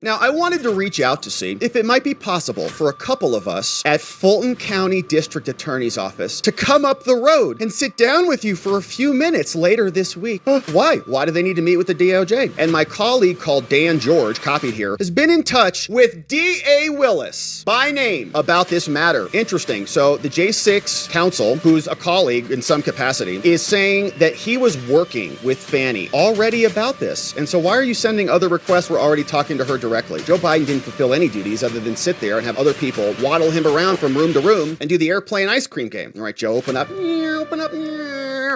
Now, I wanted to reach out to see if it might be possible for a couple of us at Fulton County District Attorney's Office to come up the road and sit down with you for a few minutes later this week. Why? Why do they need to meet with the DOJ? And my colleague called Dan George, copied here, has been in touch with D.A. Willis by name about this matter. Interesting. So the J6 counsel, who's a colleague in some capacity, is saying that he was working with Fani already about this. And so why are you sending other requests? We're already talking to her directly. Joe Biden didn't fulfill any duties other than sit there and have other people waddle him around from room to room and do the airplane ice cream game. All right, Joe, open up. Open up.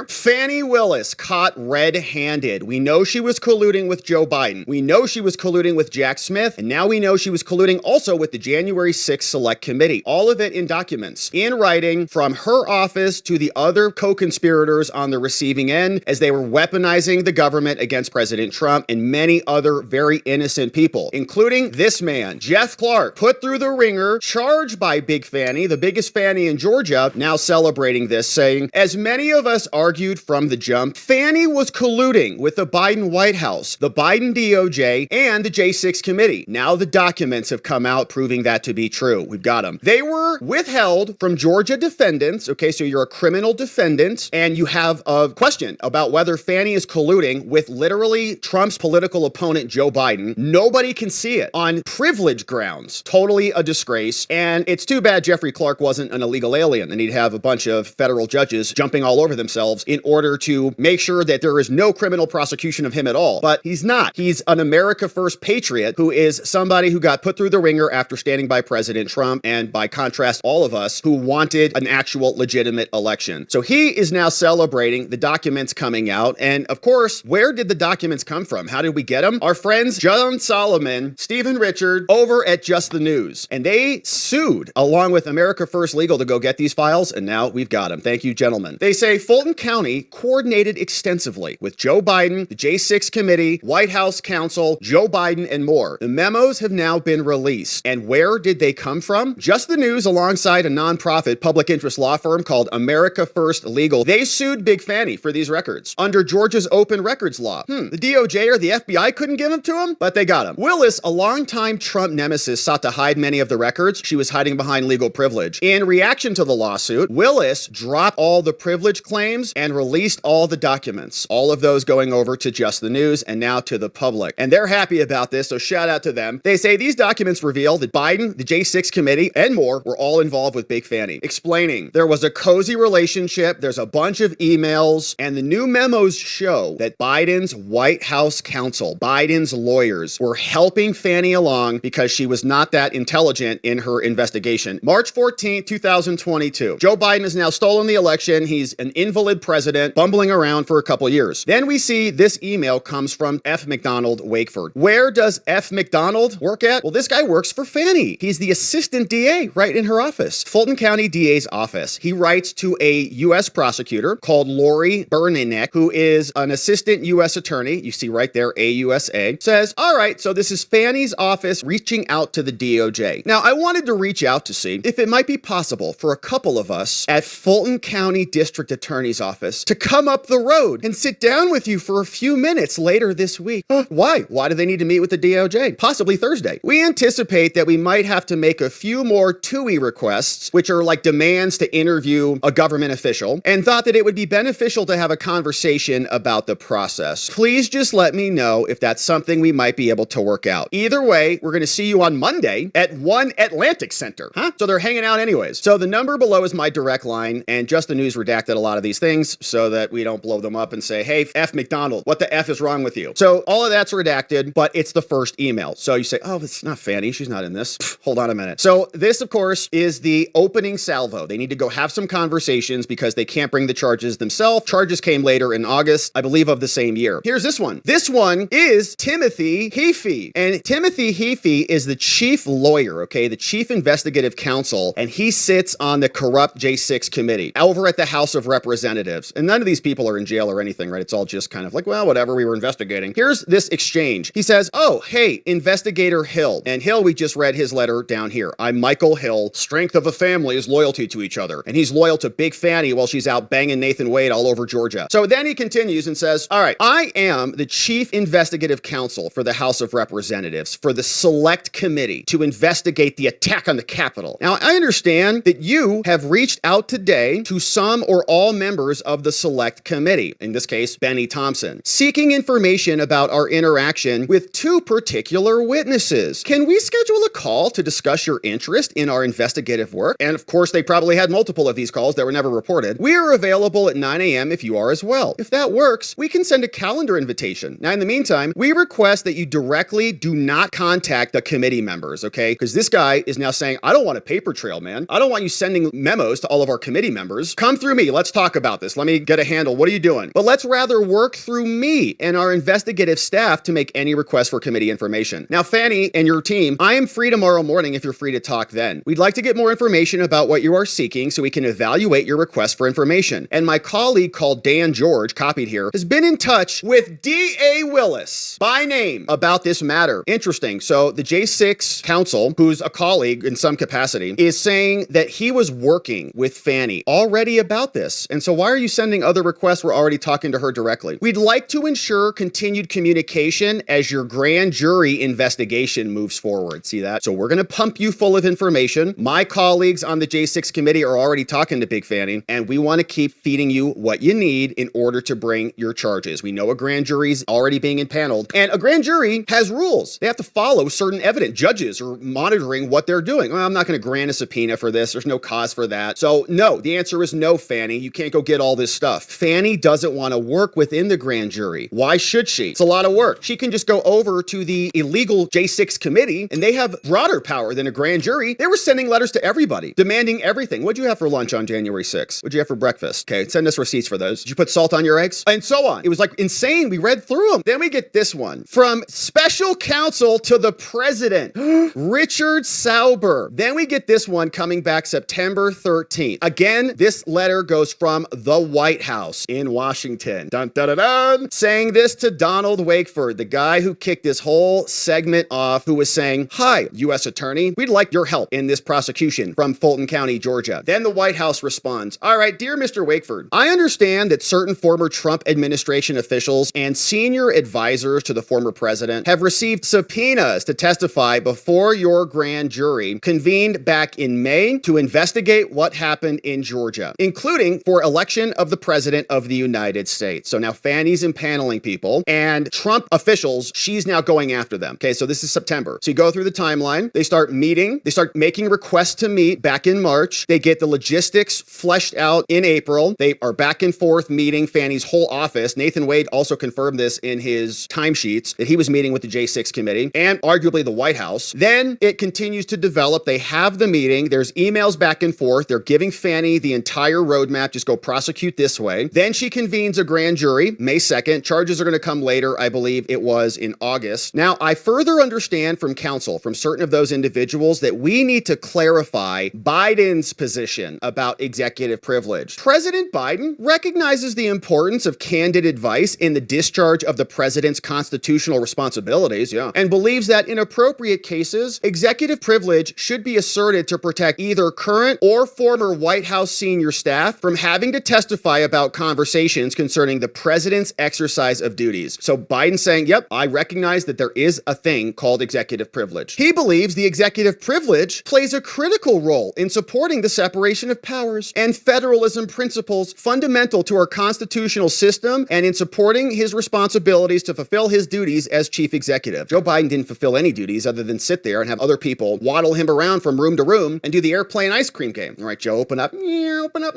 Fani Willis caught red-handed. We know she was colluding with Joe Biden. We know she was colluding with Jack Smith. And now we know she was colluding also with the January 6th Select Committee. All of it in documents, in writing, from her office to the other co-conspirators on the receiving end as they were weaponizing the government against President Trump and many other very innocent people, including this man, Jeff Clark, put through the ringer, charged by Big Fani, the biggest Fani in Georgia, now celebrating this, saying, as many of us argued from the jump, Fani was colluding with the Biden White House, the Biden DOJ, and the J6 committee. Now the documents have come out proving that to be true. We've got them. They were withheld from Georgia defendants. Okay, so you're a criminal defendant, and you have a question about whether Fani is colluding with literally Trump's political opponent, Joe Biden. Nobody can see it on privilege grounds. Totally a disgrace. And it's too bad Jeffrey Clark wasn't an illegal alien and he'd have a bunch of federal judges jumping all over themselves in order to make sure that there is no criminal prosecution of him at all. But he's not. He's an America First patriot who is somebody who got put through the ringer after standing by President Trump and, by contrast, all of us who wanted an actual legitimate election. So he is now celebrating the documents coming out. And of course, where did the documents come from? How did we get them? Our friends John Solomon, Stephen Richard over at Just the News. And they sued along with America First Legal to go get these files. And now we've got them. Thank you, gentlemen. They say Fulton County coordinated extensively with Joe Biden, the J6 committee, White House counsel, Joe Biden, and more. The memos have now been released. And where did they come from? Just the News, alongside a nonprofit public interest law firm called America First Legal, they sued Big Fani for these records under Georgia's open records law. The DOJ or the FBI couldn't give them to him, but they got them. Willis, a longtime Trump nemesis, sought to hide many of the records. She was hiding behind legal privilege. In reaction to the lawsuit, Willis dropped all the privilege claims and released all the documents. All of those going over to Just the News and now to the public. And they're happy about this, so shout out to them. They say these documents reveal that Biden, the J6 committee, and more were all involved with Big Fani, explaining there was a cozy relationship, there's a bunch of emails, and the new memos show that Biden's White House counsel, Biden's lawyers, were helping Fani along because she was not that intelligent in her investigation. March 14, 2022. Joe Biden has now stolen the election. He's an invalid president, bumbling around for a couple years. Then we see this email comes from F. McDonald Wakeford. Where does F. McDonald work at? Well, this guy works for Fani. He's the assistant DA right in her office, Fulton County DA's office. He writes to a U.S. prosecutor called Lori Berninek, who is an assistant U.S. attorney. You see right there, AUSA, says, all right, so this is Fani's office reaching out to the DOJ. Now, I wanted to reach out to see if it might be possible for a couple of us at Fulton County District Attorney's Office to come up the road and sit down with you for a few minutes later this week. Why? Why do they need to meet with the DOJ? Possibly Thursday. We anticipate that we might have to make a few more TUI requests, which are like demands to interview a government official, and thought that it would be beneficial to have a conversation about the process. Please just let me know if that's something we might be able to work out. Either way, we're going to see you on Monday at 1 Atlantic Center. So they're hanging out anyways. So the number below is my direct line, and Just the News redacted a lot of these things so that we don't blow them up and say, hey, F. McDonald, what the F is wrong with you? So all of that's redacted, but it's the first email. So you say, oh, it's not Fani. She's not in this. Hold on a minute. So this, of course, is the opening salvo. They need to go have some conversations because they can't bring the charges themselves. Charges came later in August, I believe, of the same year. Here's this one. This one is Timothy Heaphy. And Timothy Heaphy is the chief lawyer, okay, the chief investigative counsel, and he sits on the corrupt J6 committee over at the House of Representatives. representatives. And none of these people are in jail or anything, right? It's all just kind of like, well, whatever, we were investigating. Here's this exchange. He says, oh, hey, Investigator Hill. And Hill, we just read his letter down here. I'm Michael Hill. Strength of a family is loyalty to each other. And he's loyal to Big Fani while she's out banging Nathan Wade all over Georgia. So then he continues and says, all right, I am the chief investigative counsel for the House of Representatives for the Select Committee to investigate the attack on the Capitol. Now, I understand that you have reached out today to some or all members of the Select Committee, in this case, Benny Thompson, seeking information about our interaction with two particular witnesses. Can we schedule a call to discuss your interest in our investigative work? And of course, they probably had multiple of these calls that were never reported. We are available at 9 a.m. if you are as well. If that works, we can send a calendar invitation. Now, in the meantime, we request that you directly do not contact the committee members, okay? Because this guy is now saying, I don't want a paper trail, man. I don't want you sending memos to all of our committee members. Come through me. Let's talk about this. Let me get a handle. What are you doing? But let's rather work through me and our investigative staff to make any request for committee information. Now, Fani and your team, I am free tomorrow morning if you're free to talk then. We'd like to get more information about what you are seeking so we can evaluate your request for information. And my colleague called Dan George, copied here, has been in touch with D.A. Willis by name about this matter. Interesting. So the J6 counsel, who's a colleague in some capacity, is saying that he was working with Fani already about this. And so why are you sending other requests? We're already talking to her directly. We'd like to ensure continued communication as your grand jury investigation moves forward. See that? So we're going to pump you full of information. My colleagues on the J6 committee are already talking to Big Fani, and we want to keep feeding you what you need in order to bring your charges. We know a grand jury's already being impaneled, and a grand jury has rules. They have to follow certain evidence. Judges are monitoring what they're doing. Well, I'm not going to grant a subpoena for this. There's no cause for that. So no, the answer is no, Fani. You can't go get all this stuff. Fani doesn't want to work within the grand jury. Why should she? It's a lot of work. She can just go over to the illegal J6 committee, and they have broader power than a grand jury. They were sending letters to everybody, demanding everything. What'd you have for lunch on January 6th? What'd you have for breakfast? Okay, send us receipts for those. Did you put salt on your eggs? And so on. It was like insane. We read through them. Then we get this one from special counsel to the president, Richard Sauber. Then we get this one coming back September 13th. Again, this letter goes from the White House in Washington, dun, dun, dun, dun, saying this to Donald Wakeford, the guy who kicked this whole segment off, who was saying, hi, U.S. Attorney, we'd like your help in this prosecution from Fulton County, Georgia. Then the White House responds, all right, dear Mr. Wakeford, I understand that certain former Trump administration officials and senior advisors to the former president have received subpoenas to testify before your grand jury convened back in May to investigate what happened in Georgia, including for election of the president of the United States. So now Fani's impaneling people, and Trump officials, she's now going after them. Okay, so this is September. So you go through the timeline. They start meeting. They start making requests to meet back in March. They get the logistics fleshed out in April. They are back and forth meeting Fani's whole office. Nathan Wade also confirmed this in his timesheets that he was meeting with the J6 committee and arguably the White House. Then it continues to develop. They have the meeting. There's emails back and forth. They're giving Fani the entire roadmap. Just go prosecute this way. Then she convenes a grand jury, May 2nd. Charges are going to come later. I believe it was in August. Now, I further understand from counsel, from certain of those individuals, that we need to clarify Biden's position about executive privilege. President Biden recognizes the importance of candid advice in the discharge of the president's constitutional responsibilities, and believes that in appropriate cases, executive privilege should be asserted to protect either current or former White House senior staff from having to testify about conversations concerning the president's exercise of duties. So Biden saying, yep, I recognize that there is a thing called executive privilege. He believes the executive privilege plays a critical role in supporting the separation of powers and federalism principles fundamental to our constitutional system and in supporting his responsibilities to fulfill his duties as chief executive. Joe Biden didn't fulfill any duties other than sit there and have other people waddle him around from room to room and do the airplane ice cream game. All right, Joe, open up. Open up.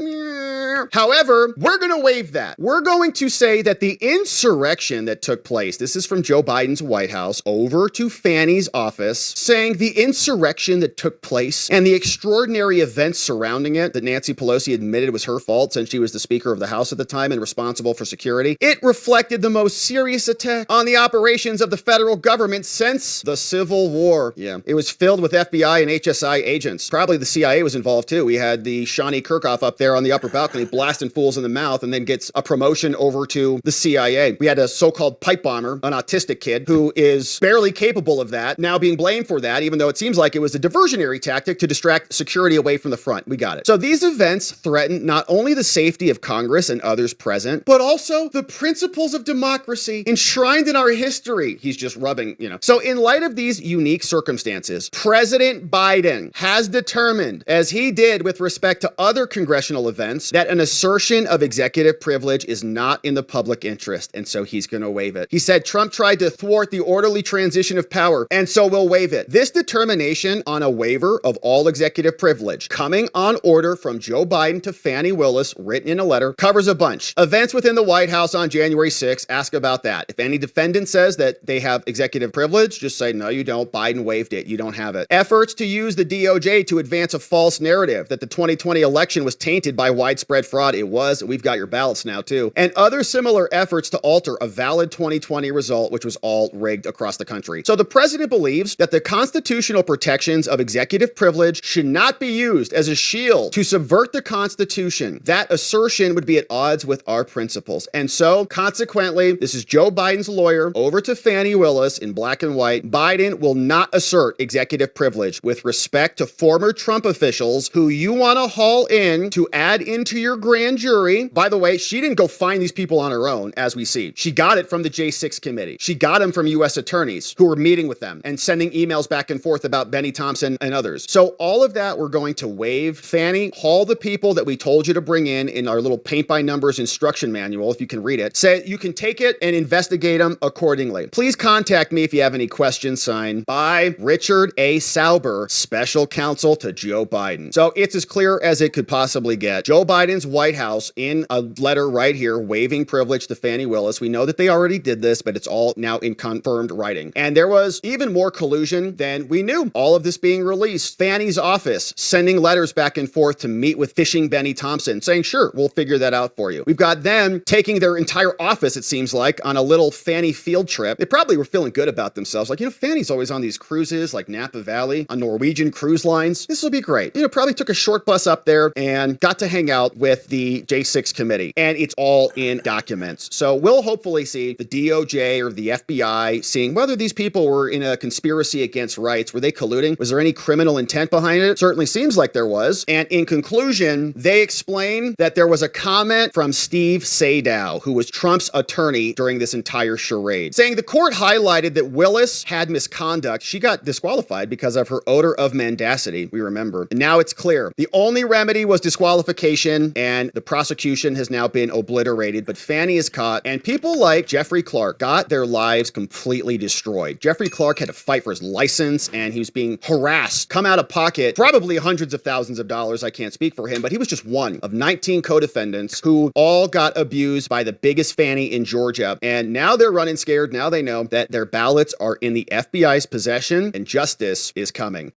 However, we're going to waive that. We're going to say that the insurrection that took place, this is from Joe Biden's White House over to Fani's office, saying the insurrection that took place and the extraordinary events surrounding it that Nancy Pelosi admitted was her fault since she was the Speaker of the House at the time and responsible for security, it reflected the most serious attack on the operations of the federal government since the Civil War. Yeah, it was filled with FBI and HSI agents. Probably the CIA was involved too. We had the Shawnee Kirkhoff up there on the upper balcony blasting blasting fools in the mouth and then gets a promotion over to the CIA. We had a so-called pipe bomber, an autistic kid who is barely capable of that, now being blamed for that, even though it seems like it was a diversionary tactic to distract security away from the front. We got it. So these events threaten not only the safety of Congress and others present, but also the principles of democracy enshrined in our history. He's just rubbing, So in light of these unique circumstances, President Biden has determined, as he did with respect to other congressional events, that an assertion of executive privilege is not in the public interest, and so he's going to waive it. He said Trump tried to thwart the orderly transition of power, and so we'll waive it. This determination on a waiver of all executive privilege, coming on order from Joe Biden to Fani Willis, written in a letter, covers a bunch. Events within the White House on January 6th, ask about that. If any defendant says that they have executive privilege, just say, no, you don't. Biden waived it. You don't have it. Efforts to use the DOJ to advance a false narrative that the 2020 election was tainted by widespread fraud. It was. We've got your ballots now, too. And other similar efforts to alter a valid 2020 result, which was all rigged across the country. So the president believes that the constitutional protections of executive privilege should not be used as a shield to subvert the Constitution. That assertion would be at odds with our principles. And so, consequently, this is Joe Biden's lawyer over to Fani Willis in black and white. Biden will not assert executive privilege with respect to former Trump officials who you want to haul in to add into your grand jury. By the way, she didn't go find these people on her own, as we see. She got it from the J6 committee. She got them from U.S. attorneys who were meeting with them and sending emails back and forth about Benny Thompson and others. So all of that we're going to waive. Fani, haul the people that we told you to bring in our little paint by numbers instruction manual, if you can read it. Say you can take it and investigate them accordingly. Please contact me if you have any questions. Signed by Richard A. Sauber, special counsel to Joe Biden. So it's as clear as it could possibly get. Joe Biden's White House in a letter right here waiving privilege to Fani Willis. We know that they already did this, but it's all now in confirmed writing. And there was even more collusion than we knew. All of this being released. Fani's office sending letters back and forth to meet with phishing Benny Thompson, saying, sure, we'll figure that out for you. We've got them taking their entire office, it seems like, on a little Fani field trip. They probably were feeling good about themselves. Like, Fani's always on these cruises like Napa Valley, on Norwegian cruise lines. This will be great. Probably took a short bus up there and got to hang out with the J6 committee. And it's all in documents. So we'll hopefully see the DOJ or the FBI seeing whether these people were in a conspiracy against rights. Were they colluding? Was there any criminal intent behind it? Certainly seems like there was. And in conclusion, they explain that there was a comment from Steve Sadow, who was Trump's attorney during this entire charade, saying the court highlighted that Willis had misconduct. She got disqualified because of her odor of mendacity, we remember. And now it's clear. The only remedy was disqualification, and the prosecution has now been obliterated. But Fani is caught, and people like Jeffrey Clark got their lives completely destroyed. Jeffrey Clark had to fight for his license, and he was being harassed, come out of pocket, probably hundreds of thousands of dollars. I can't speak for him, but he was just one of 19 co-defendants who all got abused by the biggest Fani in Georgia. And now they're running scared. Now they know that their ballots are in the FBI's possession, and justice is coming.